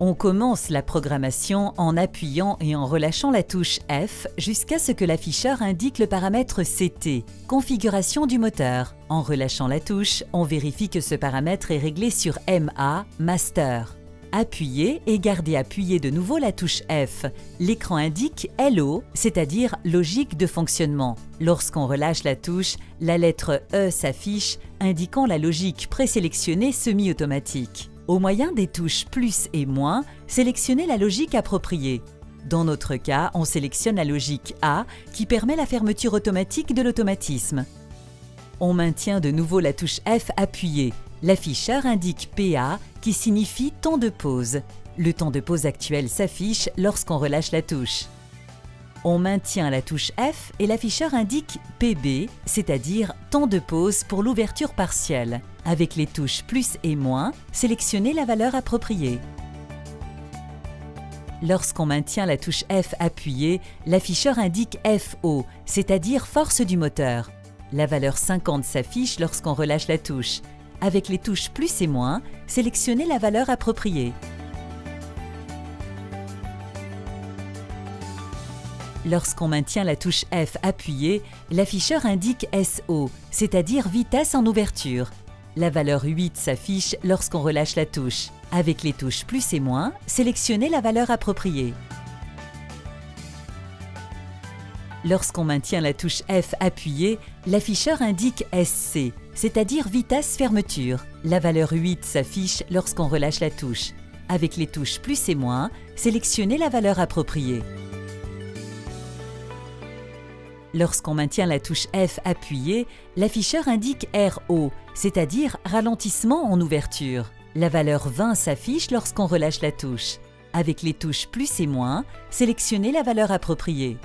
On commence la programmation en appuyant et en relâchant la touche F jusqu'à ce que l'afficheur indique le paramètre CT, configuration du moteur. En relâchant la touche, on vérifie que ce paramètre est réglé sur MA, Master. Appuyez et gardez appuyé de nouveau la touche F. L'écran indique LO, c'est-à-dire logique de fonctionnement. Lorsqu'on relâche la touche, la lettre E s'affiche, indiquant la logique présélectionnée semi-automatique. Au moyen des touches plus et moins, sélectionnez la logique appropriée. Dans notre cas, on sélectionne la logique A qui permet la fermeture automatique de l'automatisme. On maintient de nouveau la touche F appuyée. L'afficheur indique PA qui signifie temps de pause. Le temps de pause actuel s'affiche lorsqu'on relâche la touche. On maintient la touche F et l'afficheur indique PB, c'est-à-dire temps de pause pour l'ouverture partielle. Avec les touches plus et moins, sélectionnez la valeur appropriée. Lorsqu'on maintient la touche F appuyée, l'afficheur indique FO, c'est-à-dire force du moteur. La valeur 50 s'affiche lorsqu'on relâche la touche. Avec les touches plus et moins, sélectionnez la valeur appropriée. Lorsqu'on maintient la touche F appuyée, l'afficheur indique SO, c'est-à-dire vitesse en ouverture. La valeur 8 s'affiche lorsqu'on relâche la touche. Avec les touches plus et moins, sélectionnez la valeur appropriée. Lorsqu'on maintient la touche F appuyée, l'afficheur indique SC, c'est-à-dire vitesse fermeture. La valeur 8 s'affiche lorsqu'on relâche la touche. Avec les touches plus et moins, sélectionnez la valeur appropriée. Lorsqu'on maintient la touche F appuyée, l'afficheur indique RO, c'est-à-dire ralentissement en ouverture. La valeur 20 s'affiche lorsqu'on relâche la touche. Avec les touches plus et moins, sélectionnez la valeur appropriée.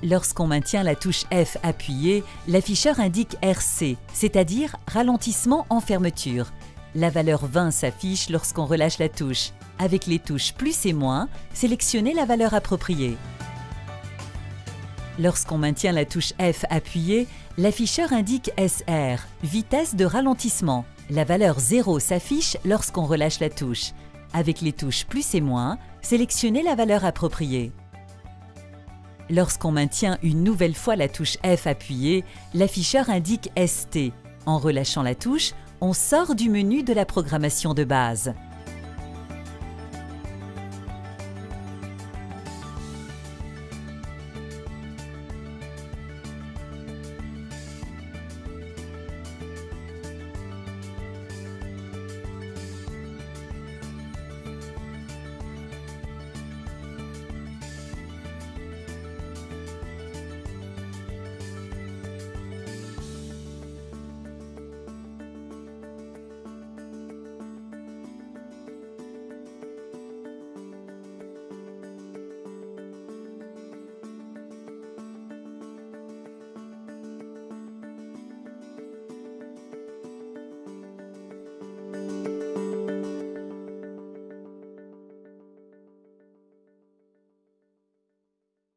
Lorsqu'on maintient la touche F appuyée, l'afficheur indique RC, c'est-à-dire ralentissement en fermeture. La valeur 20 s'affiche lorsqu'on relâche la touche. Avec les touches plus et moins, sélectionnez la valeur appropriée. Lorsqu'on maintient la touche F appuyée, l'afficheur indique SR, vitesse de ralentissement. La valeur 0 s'affiche lorsqu'on relâche la touche. Avec les touches plus et moins, sélectionnez la valeur appropriée. Lorsqu'on maintient une nouvelle fois la touche F appuyée, l'afficheur indique ST. En relâchant la touche, on sort du menu de la programmation de base.